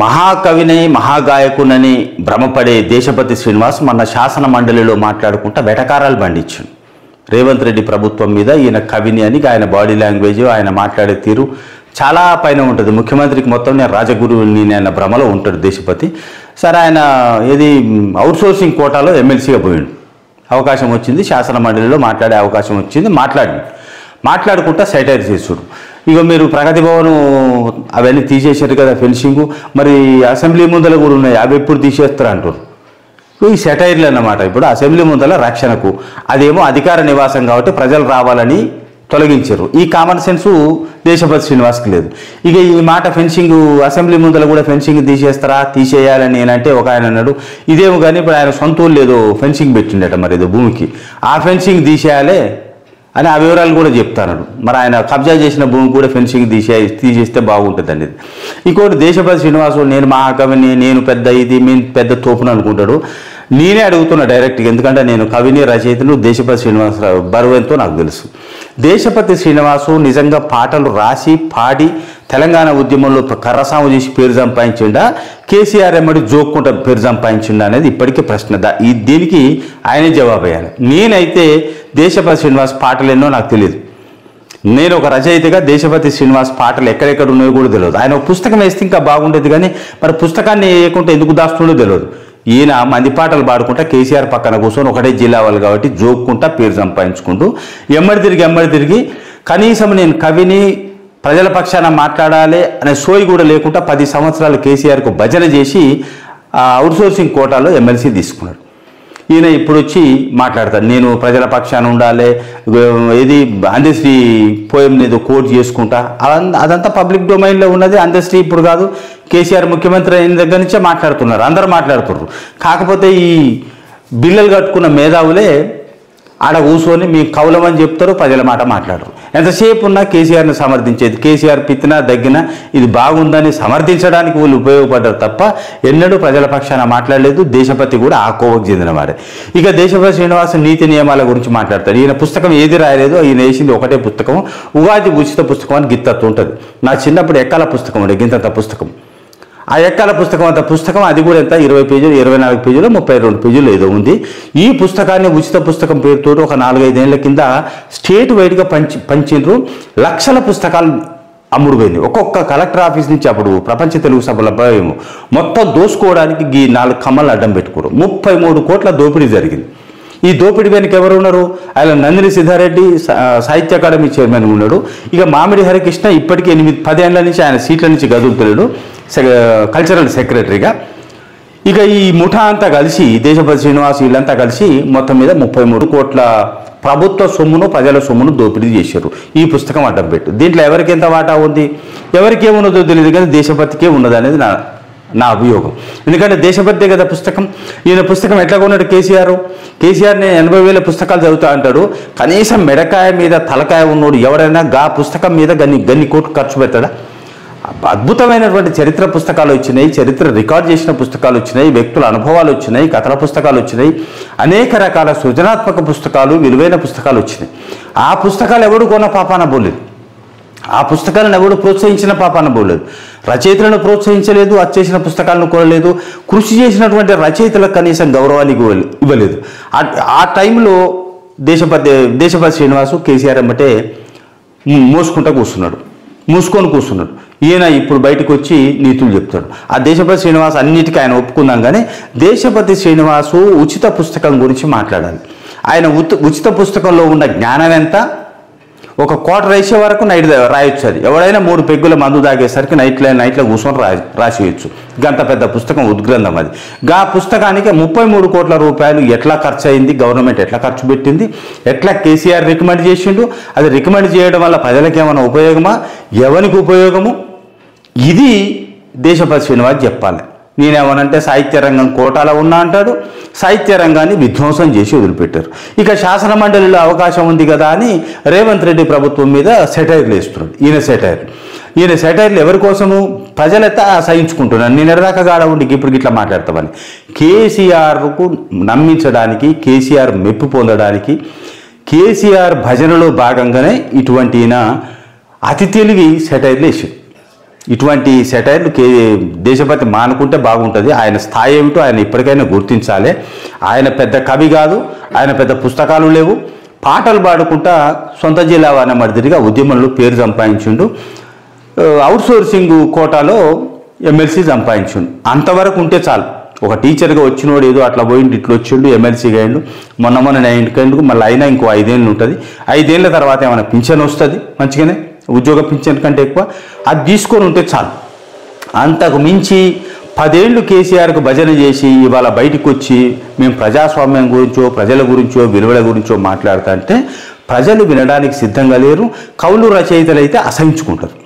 మహాకవిని మహాగాయకునని భ్రమపడే దేశపతి శ్రీనివాస్ మన శాసన మండలిలో మాట్లాడుకుంటా వెటకారాలు బండించాడు. రేవంత్ రెడ్డి ప్రభుత్వం మీద ఈయన కవిని అని ఆయన బాడీ లాంగ్వేజ్, ఆయన మాట్లాడే తీరు చాలా పైన ఉంటుంది. ముఖ్యమంత్రికి మొత్తం నేను రాజగురువుని అన్న భ్రమలో ఉంటాడు దేశపతి. సరే, ఆయన ఏది అవుట్సోర్సింగ్ కోటాలో ఎమ్మెల్సీగా పోయిండు. అవకాశం వచ్చింది, శాసన మండలిలో మాట్లాడే అవకాశం వచ్చింది. మాట్లాడుకుంటా సైటైర్ చేసుడు. ఇక మీరు ప్రగతి భవన్ అవన్నీ తీసేసారు కదా, ఫెన్సింగ్, మరి అసెంబ్లీ ముందర కూడా ఉన్నాయి, అవి ఎప్పుడు తీసేస్తారు అంటారు. ఈ సెటైర్లు అన్నమాట. ఇప్పుడు అసెంబ్లీ ముందర రక్షణకు, అదేమో అధికార నివాసం కాబట్టి ప్రజలు రావాలని తొలగించారు. ఈ కామన్ సెన్సు దేశపతి శ్రీనివాస్కి లేదు. ఇక ఈ మాట ఫెన్సింగ్, అసెంబ్లీ ముందర కూడా ఫెన్సింగ్ తీసేయాలని నేనంటే ఒక ఆయన అన్నాడు, ఇదేమో కానీ ఇప్పుడు ఆయన సొంత ఊళ్ళు ఏదో ఫెన్సింగ్ పెట్టిండట, మరి ఏదో భూమికి, ఆ ఫెన్సింగ్ తీసేయాలి అని ఆ వివరాలు కూడా చెప్తాను. మరి ఆయన కబ్జా చేసిన భూమి కూడా ఫెన్సింగ్ తీసేస్తే బాగుంటుందండి. ఇంకోటి దేశపతి శ్రీనివాసు, నేను మహాకవిని, నేను పెద్ద ఇది, నేను పెద్ద తోపును అనుకుంటాడు. నేనే అడుగుతున్నా డైరెక్ట్గా, ఎందుకంటే నేను కవిని, రచయితను. దేశపతి శ్రీనివాసరావు బరువు ఎంతో నాకు తెలుసు. దేశపతి శ్రీనివాసు నిజంగా పాటలు రాసి పాడి తెలంగాణ ఉద్యమంలో కర్రసాము చేసి పేరు సంపాదించిండా, కేసీఆర్ ఎమ్మడి జోక్కుంటా పేరు సంపాదించిండా అనేది ఇప్పటికీ ప్రశ్న. దీనికి ఆయనే జవాబు అయ్యాను. నేనైతే దేశపతి శ్రీనివాస్ పాటలు ఎన్నో నాకు తెలియదు. నేను ఒక రచయితగా దేశపతి శ్రీనివాస్ పాటలు ఎక్కడెక్కడ ఉన్నాయో కూడా తెలియదు. ఆయన ఒక పుస్తకం వేస్తే ఇంకా బాగుండేది, కానీ మరి పుస్తకాన్ని వేయకుండా ఎందుకు దాస్తుండో తెలియదు. ఈయన మంది పాటలు పాడుకుంటా కేసీఆర్ పక్కన కూర్చొని ఒకటే జిల్లా వాళ్ళు కాబట్టి జోక్కుంటా పేరు సంపాదించుకుంటూ ఎమ్మడి తిరిగి కనీసం నేను కవిని, ప్రజల పక్షాన మాట్లాడాలి అనే సోయి కూడా లేకుండా 10 సంవత్సరాలు కేసీఆర్కు భజన చేసి అవుట్సోర్సింగ్ కోటాలో ఎమ్మెల్సీ తీసుకున్నాడు. ఈయన ఇప్పుడు వచ్చి మాట్లాడతాడు, నేను ప్రజల పక్షాన ఉండాలి, ఇది అందశ్రీ పోయం ఏదో కోట్ చేసుకుంటా, అదంతా పబ్లిక్ డొమైన్లో ఉన్నది. అందశ్రీ ఇప్పుడు కాదు, కేసీఆర్ ముఖ్యమంత్రి అయిన దగ్గర నుంచే మాట్లాడుతున్నారు, అందరూ మాట్లాడుతున్నారు. కాకపోతే ఈ బిల్లలు కట్టుకున్న మేధావులే ఆడ కూర్చొని మీ కౌలమని చెప్తారు, ప్రజల మాట మాట్లాడరు. ఎంతసేపు ఉన్నా కేసీఆర్ని సమర్థించేది, కేసీఆర్ పిత్తినా దగ్గినా ఇది బాగుందని సమర్థించడానికి వాళ్ళు ఉపయోగపడ్డారు తప్ప ఎన్నడూ ప్రజల పక్షాన మాట్లాడలేదు. దేశపతి కూడా ఆ కోవకు చెందినవారే. ఇక దేశపతి శ్రీనివాస్ నీతి నియమాల గురించి మాట్లాడతారు. ఈయన పుస్తకం ఏది రాయలేదు, ఈయన వేసింది ఒకటే పుస్తకం, ఉగాది ఉచిత పుస్తకం అని గిత్తత్తు ఉంటుంది. నా చిన్నప్పుడు ఎక్కాల పుస్తకం ఉండే, గింతంత పుస్తకం. ఆ ఎక్కాల పుస్తకం అంత పుస్తకం, అది కూడా ఎంత 20 పేజీలు, 24 పేజీలు, 32 పేజీలు ఏదో ఉంది. ఈ పుస్తకాన్ని ఉచిత పుస్తకం పేరుతో ఒక 4-5 ఏళ్ల కింద స్టేట్ వైడ్గా పంచిండ్రు. లక్షల పుస్తకాలు అమ్ముడుపోయింది. ఒక్కొక్క కలెక్టర్ ఆఫీస్ నుంచి అప్పుడు ప్రపంచ తెలుగు సభల భయము మొత్తం దోసుకోవడానికి ఈ 4 కమ్మలు అడ్డం పెట్టుకోరు. 33 కోట్ల దోపిడీ జరిగింది. ఈ దోపిడీ వెనుక ఎవరు ఉన్నారు? ఆయన నందిని సిద్ధారెడ్డి సాహిత్య అకాడమీ చైర్మన్ ఉన్నాడు. ఇక మామిడి హరికృష్ణ ఇప్పటికీ 8-10 ఏళ్ల నుంచి ఆయన సీట్ల నుంచి గదులుతున్నాడు కల్చరల్ సెక్రటరీగా. ఇక ఈ ముఠా అంతా కలిసి దేశపతి శ్రీనివాస్ వీళ్ళంతా కలిసి మొత్తం మీద 33 కోట్ల ప్రభుత్వ సొమ్మును, ప్రజల సొమ్మును దోపిడీ చేశారు. ఈ పుస్తకం అడ్డం పెట్టు. దీంట్లో ఎవరికి ఎంత వాటా ఉంది, ఎవరికి ఏమున్నదో తెలియదు, కానీ దేశపతికే ఉన్నది అనేది నా అభియోగం. ఎందుకంటే దేశపతి కదా పుస్తకం. ఈయన పుస్తకం ఎట్లా కొన్నాడు కేసీఆర్ నేను 80,000 పుస్తకాలు చదువుతా అంటాడు. కనీసం మెడకాయ మీద తలకాయ ఉన్నోడు ఎవరైనా గా పుస్తకం మీద గన్ని కోట్లు ఖర్చు పెడతాడా? అద్భుతమైనటువంటి చరిత్ర పుస్తకాలు వచ్చినాయి, చరిత్ర రికార్డ్ చేసిన పుస్తకాలు వచ్చినాయి, వ్యక్తుల అనుభవాలు వచ్చినాయి, కథల పుస్తకాలు వచ్చినాయి, అనేక రకాల సృజనాత్మక పుస్తకాలు, విలువైన పుస్తకాలు వచ్చినాయి. ఆ పుస్తకాలు ఎవడు కొన్న పాపాన పోలేదు, ఆ పుస్తకాలను ఎవడు ప్రోత్సహించిన పాపాన పోలేదు, రచయితలను ప్రోత్సహించలేదు, వచ్చేసిన పుస్తకాలను కొనలేదు, కృషి చేసినటువంటి రచయితలకు కనీసం గౌరవాన్ని ఇవ్వలేదు. ఆ టైంలో దేశపతి శ్రీనివాసు కేసీఆర్ ఎమ్మటే మూసుకొని కూర్చున్నాడు. ఈయన ఇప్పుడు బయటకు వచ్చి నీతులు చెప్తాడు. ఆ దేశపతి శ్రీనివాస్ అన్నిటికీ ఆయన ఒప్పుకుందాం, కానీ దేశపతి శ్రీనివాసు ఉచిత పుస్తకం గురించి మాట్లాడాలి. ఆయన ఉచిత పుస్తకంలో ఉన్న జ్ఞానం ఎంత, ఒక క్వార్టర్ వేసే వరకు నైట్ రాయొచ్చు. అది ఎవడైనా 3 పెగ్గుల మందు తాగేసరికి నైట్లో కూర్చొని రాసియచ్చు. గంత పెద్ద పుస్తకం, ఉద్గ్రంథం అది. గా పుస్తకానికి 33 కోట్ల రూపాయలు ఎట్లా ఖర్చు అయింది, గవర్నమెంట్ ఎట్లా ఖర్చు పెట్టింది, ఎట్లా కేసీఆర్ రికమెండ్ చేసిండు, అది రికమెండ్ చేయడం వల్ల ప్రజలకు ఏమైనా ఉపయోగమా, ఎవరికి ఉపయోగము, ఇది దేశపతి శ్రీనివాస్ చెప్పాలి. నేనేమనంటే సాహిత్య రంగం కోటాలో ఉన్నా అంటాడు, సాహిత్య రంగాన్ని విధ్వంసం చేసి వదిలిపెట్టారు. ఇక శాసన మండలిలో అవకాశం ఉంది కదా అని రేవంత్ రెడ్డి ప్రభుత్వం మీద సెటైర్లు వేస్తున్నాడు. ఈయన సెటైర్లు ఎవరి కోసము? ప్రజలైతే సహించుకుంటున్నాను, నేను ఎడదాకా గాడ ఉండి ఇప్పుడు ఇట్లా మాట్లాడతామని కేసీఆర్కు నమ్మించడానికి, కేసీఆర్ మెప్పు పొందడానికి, కేసీఆర్ భజనలో భాగంగానే ఇటువంటి ఈయన అతి తెలివి సెటైర్లు వేసాడు. ఇటువంటి సెటైర్లు దేశపతి మానుకుంటే బాగుంటుంది. ఆయన స్థాయి ఏమిటో ఆయన ఇప్పటికైనా గుర్తించాలి. ఆయన పెద్ద కవి కాదు, ఆయన పెద్ద పుస్తకాలు లేవు, పాటలు పాడుకుంటా సొంత జిల్లా వాన మడిదిరిగా ఉద్యమంలో పేరు సంపాదించిండు. అవుట్సోర్సింగ్ కోటాలో ఎమ్మెల్సీ సంపాదించిండు. అంతవరకు ఉంటే చాలు. ఒక టీచర్గా వచ్చినోడు ఏదో అట్లా పోయిండు, ఇట్లా వచ్చిండు, ఎమ్మెల్సీగా అయిండు, మొన్న 9 మళ్ళీ అయినా ఇంకో 5 ఏళ్ళు ఉంటుంది. 5 ఏళ్ళ తర్వాత ఏమైనా పింఛన్ వస్తుంది మంచిగానే, ఉద్యోగ పింఛన్ కంటే ఎక్కువ, అది తీసుకొని ఉంటే చాలు. అంతకు మించి 10 ఏళ్ళు కేసీఆర్కు భజన చేసి ఇవాళ బయటకు వచ్చి మేము ప్రజాస్వామ్యం గురించో ప్రజల గురించో విలువల గురించో మాట్లాడుతుంటే ప్రజలు వినడానికి సిద్ధంగా లేరు. కవులు రచయితలు అయితే అసహించుకుంటారు.